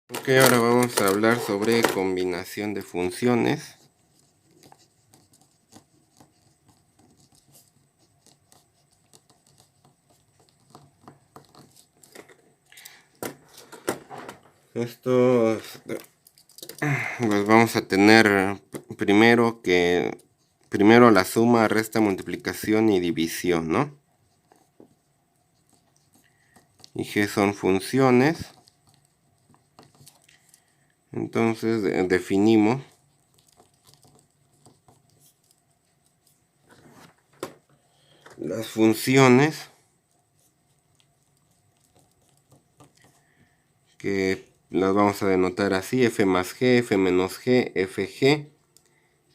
Ok, ahora vamos a hablar sobre combinación de funciones. Esto, pues vamos a tener primero la suma, resta, multiplicación y división, ¿no? Y G son funciones. Entonces definimos las funciones que las vamos a denotar así: f más g, f menos g, fg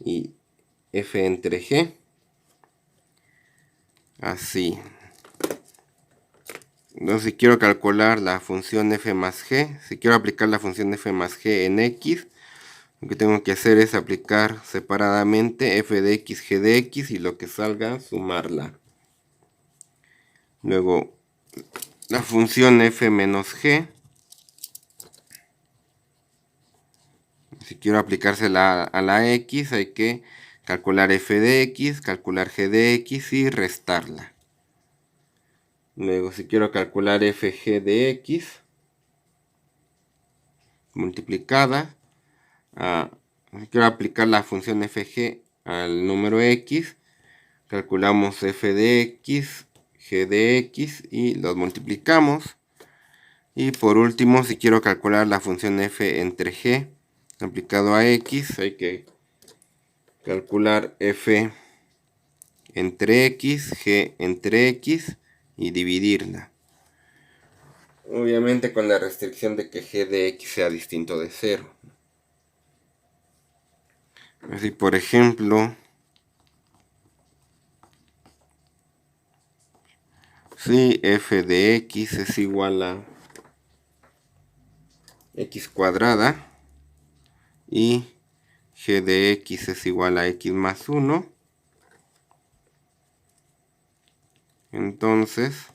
y f entre g. Así. Entonces, si quiero calcular la función f más g, si quiero aplicar la función f más g en x, lo que tengo que hacer es aplicar separadamente f de x, g de x, y lo que salga, sumarla. Luego, la función f menos g, si quiero aplicársela a la x, hay que calcular f de x, calcular g de x y restarla. Luego, si quiero calcular fg de x multiplicada, si quiero aplicar la función fg al número x, calculamos f de x, g de x y los multiplicamos. Y por último, si quiero calcular la función f entre g aplicado a x, hay que calcular f entre x, g entre x y dividirla. Obviamente con la restricción de que g de x sea distinto de 0. Así, por ejemplo, si f de x es igual a x cuadrada y g de x es igual a x más 1, entonces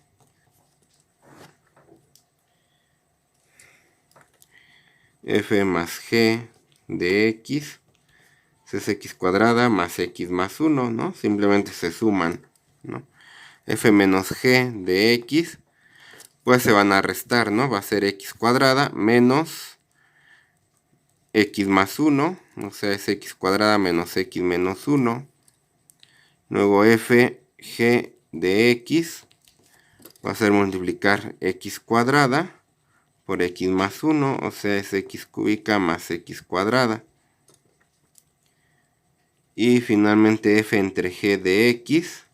f más g de x es x cuadrada más x más 1, ¿no? Simplemente se suman, ¿no? F menos g de x, pues se van a restar, ¿no? Va a ser x cuadrada menos x más 1, o sea, es x cuadrada menos x menos 1. Luego f g de x va a ser multiplicar x cuadrada por x más 1, o sea, es x cúbica más x cuadrada. Y finalmente f entre g de x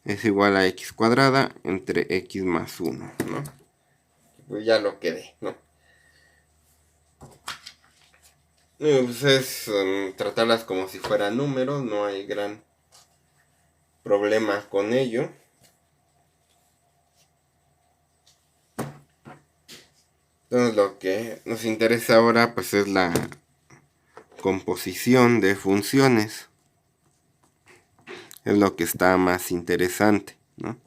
es igual a x cuadrada entre x más 1, ¿no? Pues ya lo quedé, ¿no? Pues es tratarlas como si fueran números, no hay gran problema con ello. Entonces lo que nos interesa ahora pues es la composición de funciones. Es lo que está más interesante, ¿no?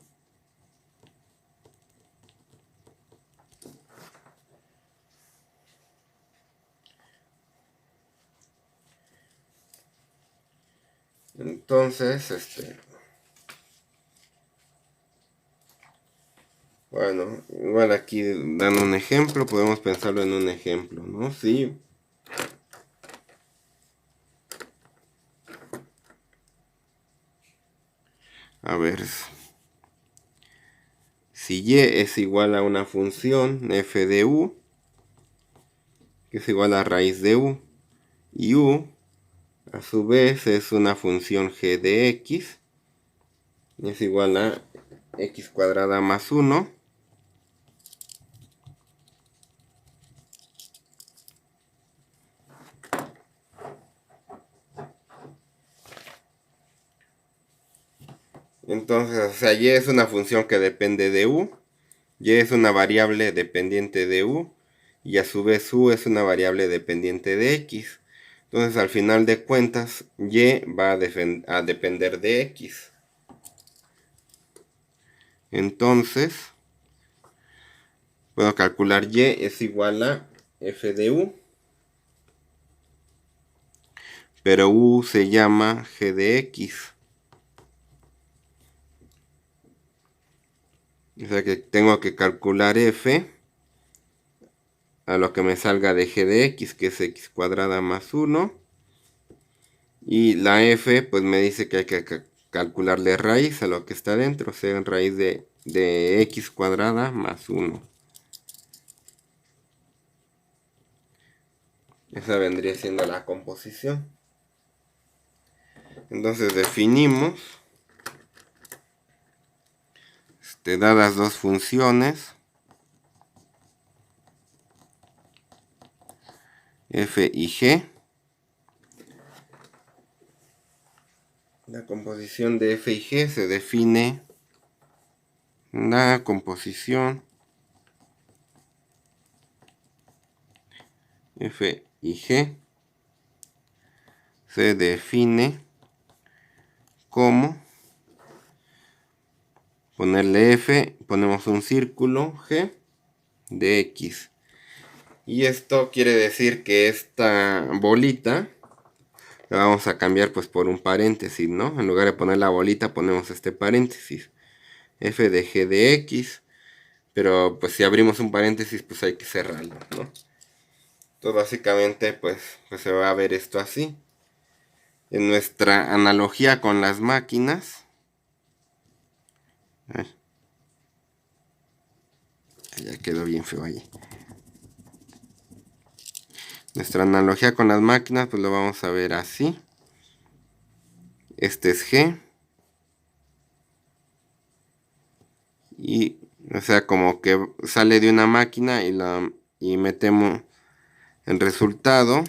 Entonces, bueno, igual aquí dando un ejemplo, podemos pensarlo en un ejemplo, ¿no? Sí. A ver, si y es igual a una función f de u, que es igual a raíz de u, y u a su vez es una función g de x, es igual a x cuadrada más 1, entonces, o sea, y es una función que depende de u, y es una variable dependiente de u, y a su vez u es una variable dependiente de x. Entonces, al final de cuentas, y va a depender de x. Entonces, puedo calcular y es igual a f de u, pero u se llama g de x. O sea que tengo que calcular f a lo que me salga de g de x, que es x cuadrada más 1. Y la f pues me dice que hay que calcularle raíz a lo que está dentro, o sea, raíz de x cuadrada más 1. Esa vendría siendo la composición. Entonces definimos, dadas dos funciones, f y g. La composición de f y g se define la composición f y g se define como ponerle f, ponemos un círculo g de x. Y esto quiere decir que esta bolita la vamos a cambiar pues por un paréntesis, ¿no? En lugar de poner la bolita ponemos este paréntesis. F de g de x. Pero pues si abrimos un paréntesis pues hay que cerrarlo, ¿no? Entonces básicamente pues se va a ver esto así. En nuestra analogía con las máquinas. Ya quedó bien feo ahí. Nuestra analogía con las máquinas pues lo vamos a ver así. Este es G. Y o sea como que sale de una máquina y metemos el resultado,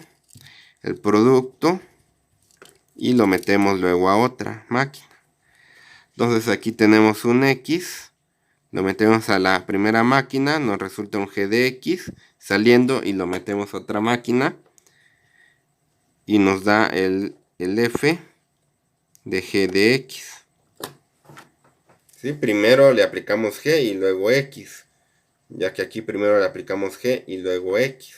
el producto, y lo metemos luego a otra máquina. Entonces aquí tenemos un X, lo metemos a la primera máquina, nos resulta un G de X, saliendo y lo metemos a otra máquina y nos da el F de G de X. ¿Sí? Primero le aplicamos G y luego X, ya que aquí primero le aplicamos G y luego X.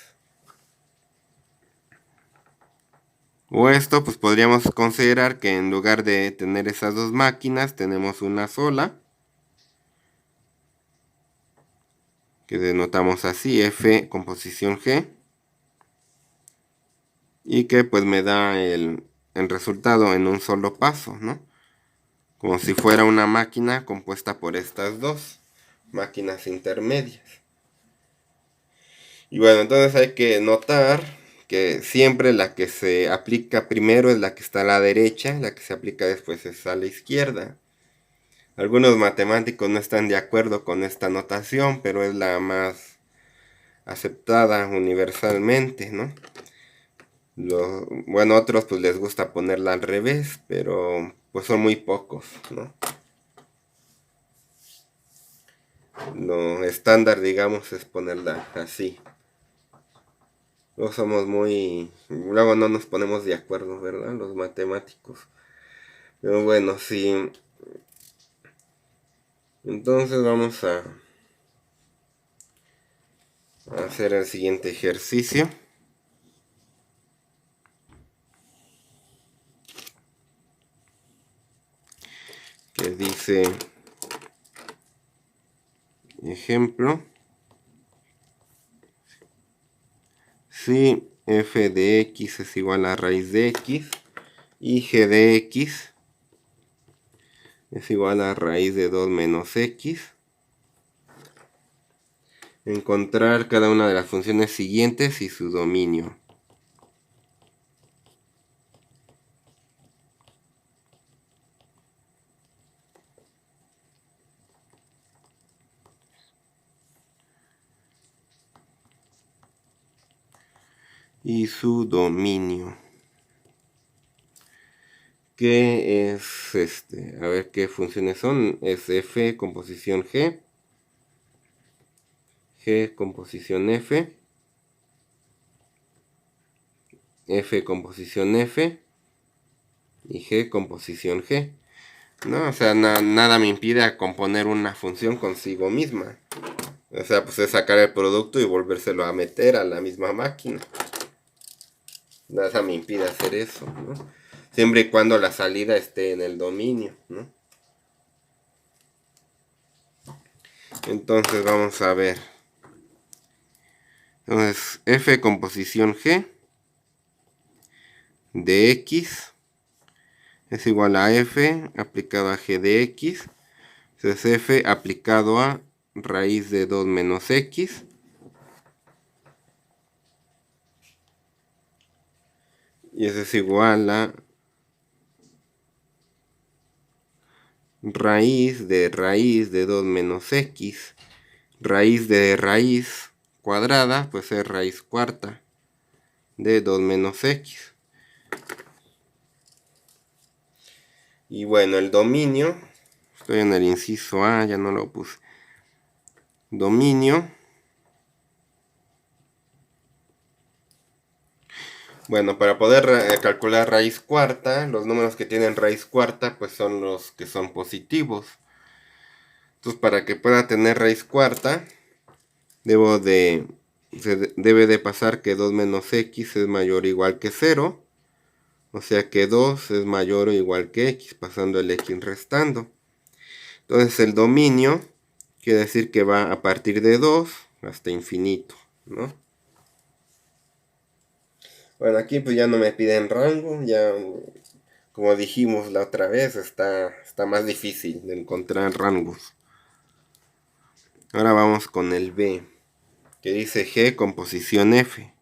O esto pues podríamos considerar que en lugar de tener esas dos máquinas tenemos una sola, que denotamos así, F composición G, y que pues me da el resultado en un solo paso, ¿no? Como si fuera una máquina compuesta por estas dos máquinas intermedias. Y bueno, entonces hay que notar que siempre la que se aplica primero es la que está a la derecha, la que se aplica después es a la izquierda. Algunos matemáticos no están de acuerdo con esta notación, pero es la más aceptada universalmente, ¿no? Bueno, otros pues les gusta ponerla al revés, pero pues son muy pocos, ¿no? Lo estándar, digamos, es ponerla así. Luego no nos ponemos de acuerdo, ¿verdad? Los matemáticos. Pero bueno, sí. Entonces vamos a hacer el siguiente ejercicio. Que dice, ejemplo, si f de x es igual a raíz de x y g de x es igual a raíz de 2 menos x, encontrar cada una de las funciones siguientes y su dominio. Y su dominio. ¿Qué es A ver qué funciones son. Es f composición g. G composición f. F composición f. Y g composición g. ¿No? O sea, nada me impide a componer una función consigo misma. O sea, pues es sacar el producto y volvérselo a meter a la misma máquina. Nada me impide hacer eso, ¿no? Siempre y cuando la salida esté en el dominio, ¿no? Entonces vamos a ver. Entonces, f composición g de x es igual a f aplicado a g de x. Entonces f aplicado a raíz de 2 menos x. Y eso es igual a raíz de 2 menos x. Raíz de raíz cuadrada, pues es raíz cuarta de 2 menos x. Y bueno, el dominio, estoy en el inciso A, ya no lo puse. Dominio. Bueno, para poder calcular raíz cuarta, los números que tienen raíz cuarta, pues son los que son positivos. Entonces, para que pueda tener raíz cuarta, debe de pasar que 2 menos x es mayor o igual que 0. O sea que 2 es mayor o igual que x, pasando el x restando. Entonces el dominio quiere decir que va a partir de 2 hasta infinito, ¿no? Bueno, aquí pues ya no me piden rango, ya como dijimos la otra vez, está más difícil de encontrar rangos. Ahora vamos con el B, que dice G composición F.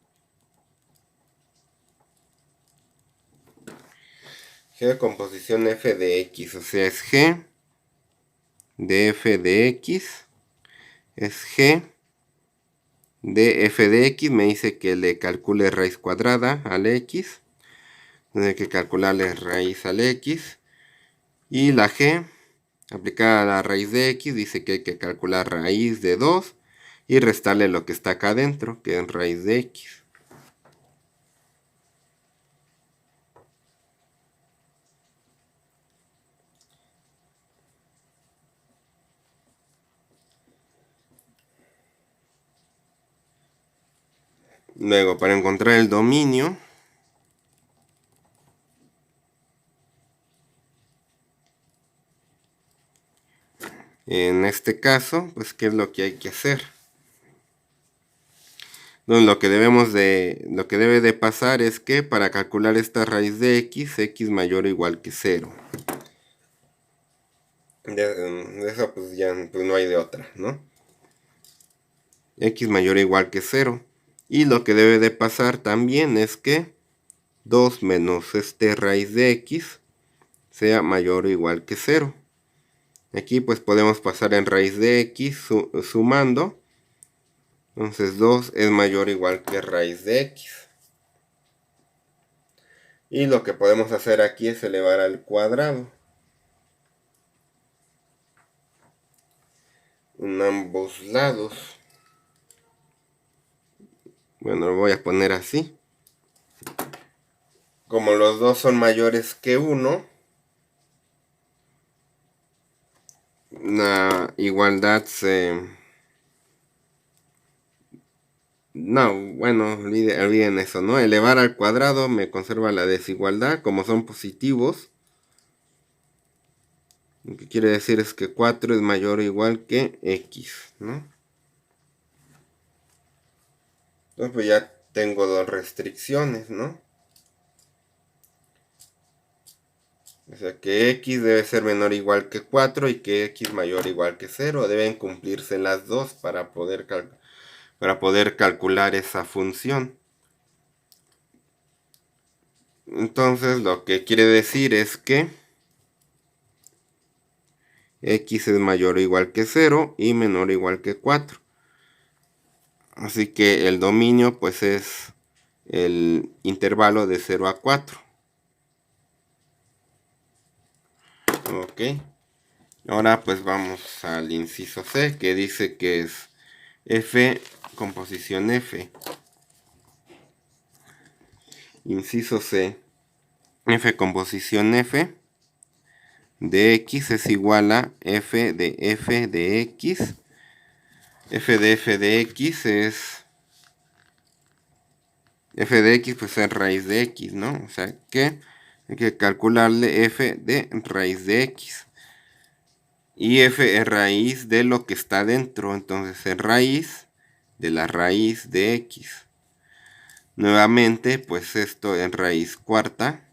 G composición F de X, o sea, es G de F de X, es G de F de X, me dice que le calcule raíz cuadrada al X. Tiene que calcularle raíz al X. Y la G, aplicada a la raíz de X, dice que hay que calcular raíz de 2 y restarle lo que está acá adentro, que es raíz de X. Luego, para encontrar el dominio, en este caso, pues, ¿qué es lo que hay que hacer? Entonces, lo que debe de pasar es que para calcular esta raíz de x mayor o igual que 0. De eso pues ya pues no hay de otra, ¿no? X mayor o igual que 0. Y lo que debe de pasar también es que 2 menos raíz de x sea mayor o igual que 0. Aquí pues podemos pasar en raíz de x sumando. Entonces 2 es mayor o igual que raíz de x. Y lo que podemos hacer aquí es elevar al cuadrado en ambos lados. Bueno, lo voy a poner así. Como los dos son mayores que 1, la igualdad se... No, bueno, olviden eso, ¿no? Elevar al cuadrado me conserva la desigualdad, como son positivos. Lo que quiere decir es que 4 es mayor o igual que x, ¿no? Entonces pues ya tengo dos restricciones, ¿no? O sea que x debe ser menor o igual que 4 y que x mayor o igual que 0. Deben cumplirse las dos para poder calcular esa función. Entonces lo que quiere decir es que x es mayor o igual que 0 y menor o igual que 4. Así que el dominio pues es el intervalo de 0 a 4. Ok. Ahora pues vamos al inciso C, que dice que es F composición F. Inciso C. F composición F de x es igual a f de x f de x es... f de x pues es raíz de x, ¿no? O sea que hay que calcularle f de raíz de x. Y f es raíz de lo que está dentro, entonces es raíz de la raíz de x. Nuevamente, pues esto es raíz cuarta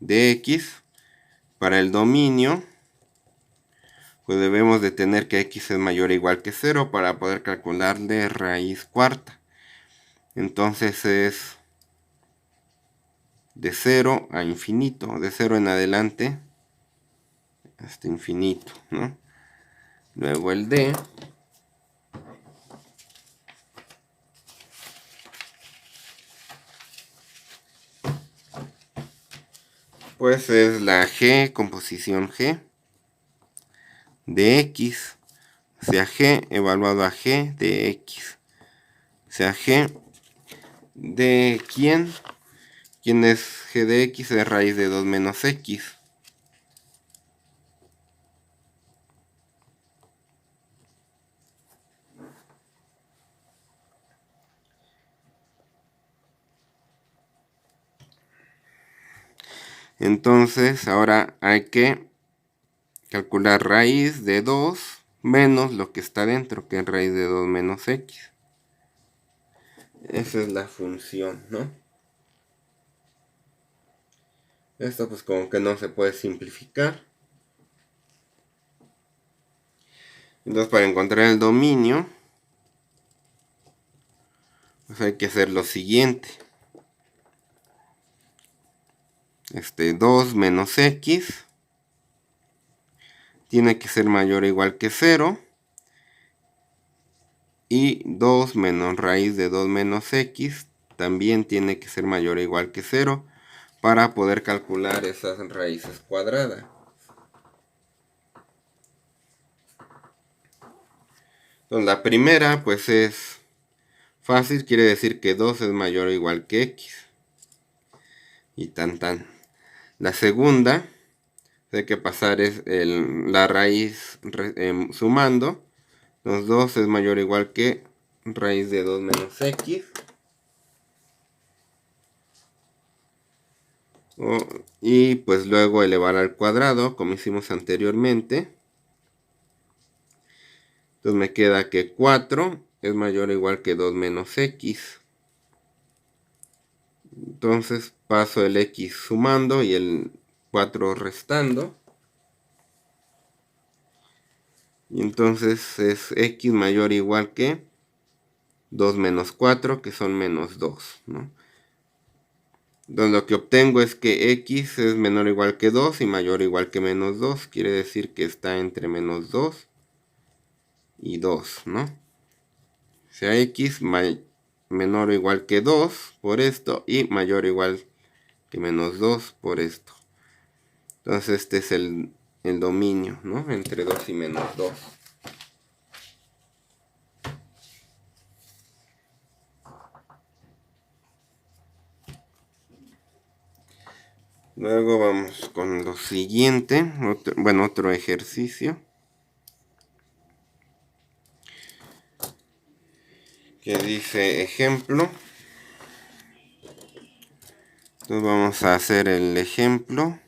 de x. Para el dominio, pues debemos de tener que x es mayor o igual que 0 para poder calcularle raíz cuarta. Entonces es de 0 a infinito, de 0 en adelante hasta infinito, ¿no? Luego el d pues es la g, composición g de x, o sea g evaluado a g de x, o sea g de quién es g de x, es raíz de 2 menos x. Entonces ahora hay que calcular raíz de 2 menos lo que está dentro, que es raíz de 2 menos x. Esa es la función, ¿no? Esto pues como que no se puede simplificar. Entonces para encontrar el dominio, pues hay que hacer lo siguiente. 2 menos x tiene que ser mayor o igual que 0. Y 2 menos raíz de 2 menos x también tiene que ser mayor o igual que 0 para poder calcular esas raíces cuadradas. Entonces la primera pues es fácil, quiere decir que 2 es mayor o igual que x. Y tan tan. La segunda, hay que pasar es la raíz sumando. Entonces 2 es mayor o igual que raíz de 2 menos x. Y pues luego elevar al cuadrado, como hicimos anteriormente. Entonces me queda que 4 es mayor o igual que 2 menos x. Entonces paso el x sumando y el 4 restando. Y entonces es x mayor o igual que 2 menos 4, que son menos 2, ¿no? Entonces lo que obtengo es que x es menor o igual que 2 y mayor o igual que menos 2. Quiere decir que está entre menos 2 y 2, ¿no? O sea, x menor o igual que 2 por esto y mayor o igual que menos 2 por esto. Entonces este es el dominio, ¿no? Entre 2 y menos 2. Luego vamos con lo siguiente, otro ejercicio. Que dice ejemplo. Entonces vamos a hacer el ejemplo.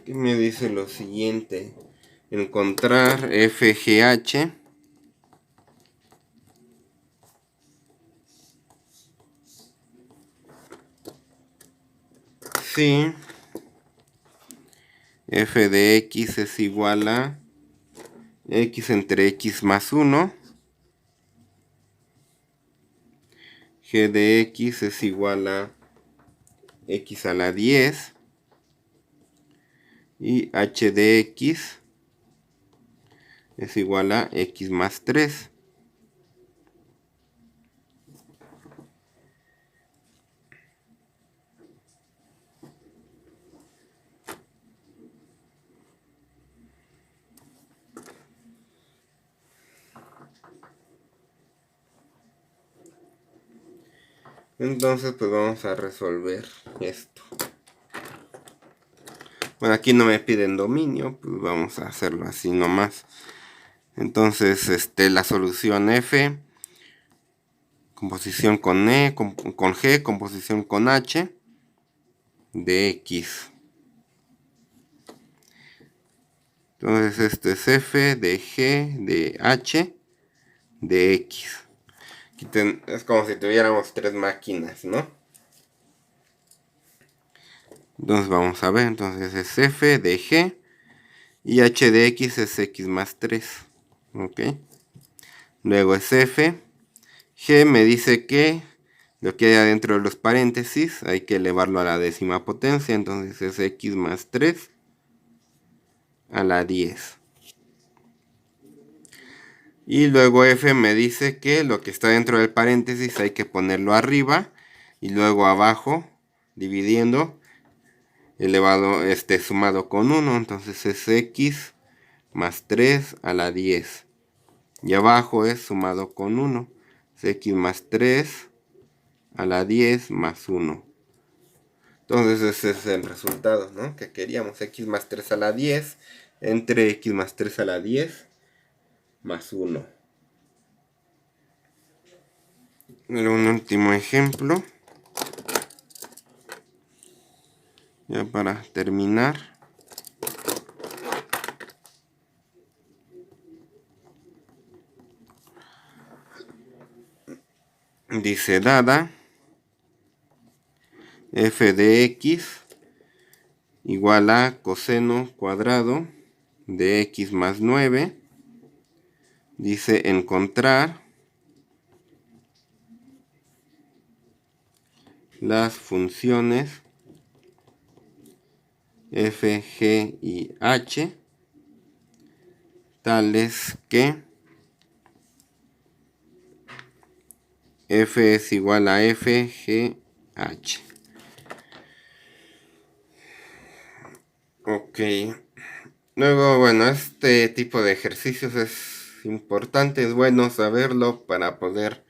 Que me dice lo siguiente. Encontrar FGH. Si f de x es igual a x entre x más 1. G de x es igual a x a la 10. Y h de x es igual a x más 3. Entonces pues vamos a resolver esto. Bueno, aquí no me piden dominio, pues vamos a hacerlo así nomás. Entonces, la solución F, composición con con G, composición con H, de X. Entonces, esto es F de G de H de X. Aquí es como si tuviéramos tres máquinas, ¿no? Entonces vamos a ver, entonces es F de G y H de X es X más 3. ¿Ok? Luego es F. G me dice que lo que hay adentro de los paréntesis hay que elevarlo a la décima potencia, entonces es X más 3 a la 10. Y luego F me dice que lo que está dentro del paréntesis hay que ponerlo arriba y luego abajo, dividiendo, elevado, sumado con 1, entonces es X más 3 a la 10. Y abajo es sumado con 1, es X más 3 a la 10 más 1. Entonces ese es el resultado, ¿no? Que queríamos, X más 3 a la 10 entre X más 3 a la 10 más 1. Un último ejemplo. Ya para terminar. Dice dada f de x igual a coseno cuadrado de x más 9. Dice encontrar las funciones f, g y h tales que f es igual a f, g, h. Ok. Luego, bueno, este tipo de ejercicios es importante, es bueno saberlo para poder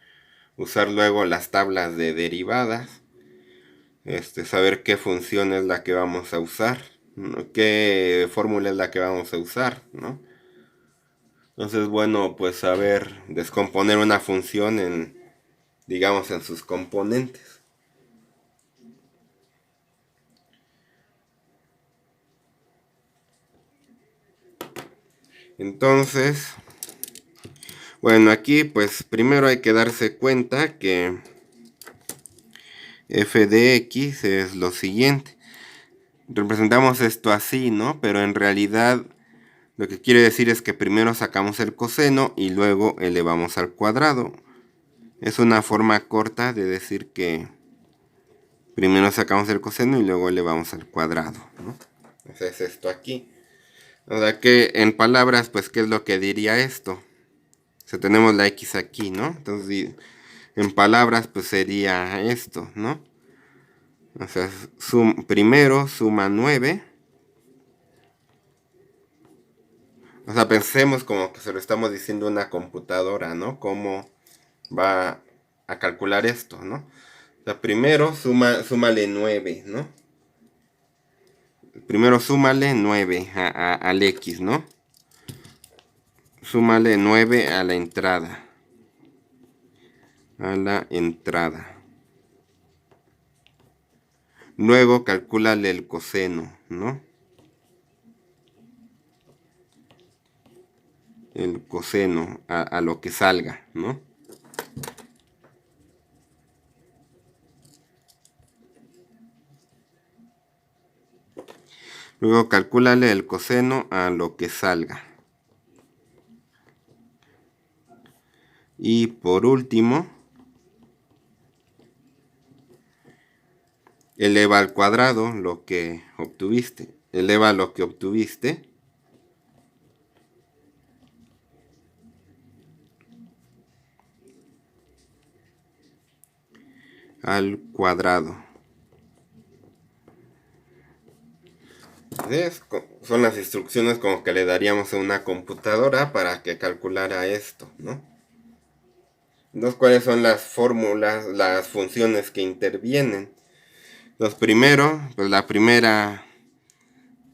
usar luego las tablas de derivadas. Saber qué función es la que vamos a usar, ¿no? Qué fórmula es la que vamos a usar, ¿no? Entonces, bueno, pues saber descomponer una función en, digamos, en sus componentes. Entonces, bueno, aquí pues primero hay que darse cuenta que f de x es lo siguiente. Representamos esto así, ¿no? Pero en realidad lo que quiere decir es que primero sacamos el coseno y luego elevamos al cuadrado. Es una forma corta de decir que primero sacamos el coseno y luego elevamos al cuadrado, ¿no? Entonces es esto aquí. O sea que en palabras, pues, ¿qué es lo que diría esto? O sea, tenemos la x aquí, ¿no? Entonces, en palabras, pues sería esto, ¿no? O sea, primero suma 9. O sea, pensemos como que se lo estamos diciendo a una computadora, ¿no? Cómo va a calcular esto, ¿no? O sea, primero súmale 9, ¿no? Primero súmale 9 al x, ¿no? Súmale 9 a la entrada. A la entrada. Luego calcúlale el coseno, ¿no? El coseno a lo que salga, ¿no? Luego calcúlale el coseno a lo que salga. Y por último, eleva al cuadrado lo que obtuviste. Eleva lo que obtuviste al cuadrado. Son las instrucciones como que le daríamos a una computadora para que calculara esto, ¿no? Entonces, ¿cuáles son las fórmulas, las funciones que intervienen? Entonces, primero, pues la primera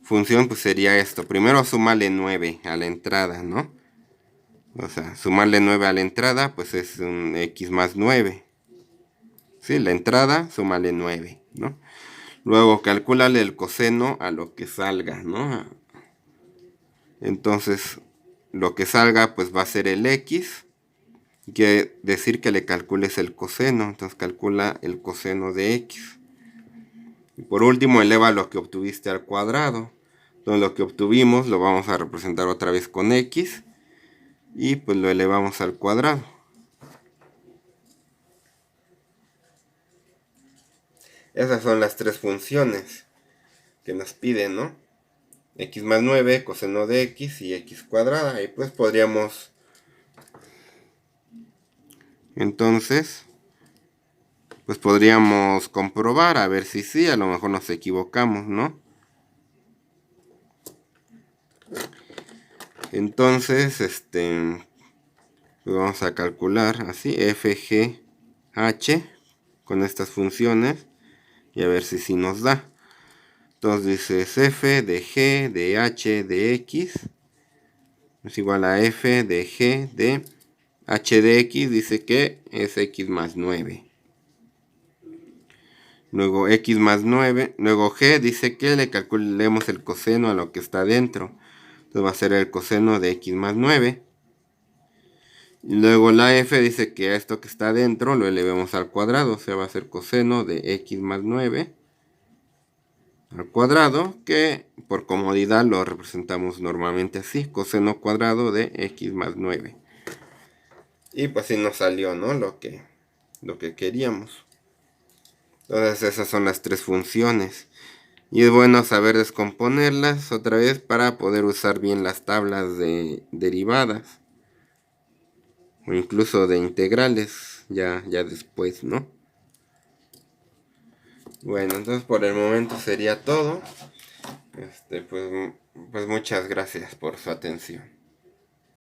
función pues sería esto. Primero súmale 9 a la entrada, ¿no? O sea, sumarle 9 a la entrada, pues es un x más 9. ¿Sí? La entrada, súmale 9, ¿no? Luego, calcúlale el coseno a lo que salga, ¿no? Entonces, lo que salga, pues va a ser el x. Quiere decir que le calcules el coseno. Entonces, calcula el coseno de x. Y por último, eleva lo que obtuviste al cuadrado. Entonces, lo que obtuvimos lo vamos a representar otra vez con x. Y pues lo elevamos al cuadrado. Esas son las tres funciones que nos piden, ¿no? X más 9, coseno de x y x cuadrada. Y pues podríamos... Entonces, pues podríamos comprobar a ver si sí, a lo mejor nos equivocamos, ¿no? Entonces, pues vamos a calcular así, FGH con estas funciones y a ver si sí nos da. Entonces dices f de g de h de x es igual a f de g de h de x, dice que es x más 9. Luego x más 9, luego g dice que le calculemos el coseno a lo que está dentro. Entonces va a ser el coseno de x más 9. Y luego la f dice que a esto que está dentro lo elevemos al cuadrado. O sea, va a ser coseno de x más 9 al cuadrado, que por comodidad lo representamos normalmente así, coseno cuadrado de x más 9. Y pues sí nos salió, ¿no? Lo que queríamos. Entonces esas son las tres funciones. Y es bueno saber descomponerlas otra vez para poder usar bien las tablas de derivadas. O incluso de integrales ya después, ¿no? Bueno, entonces por el momento sería todo. Pues muchas gracias por su atención.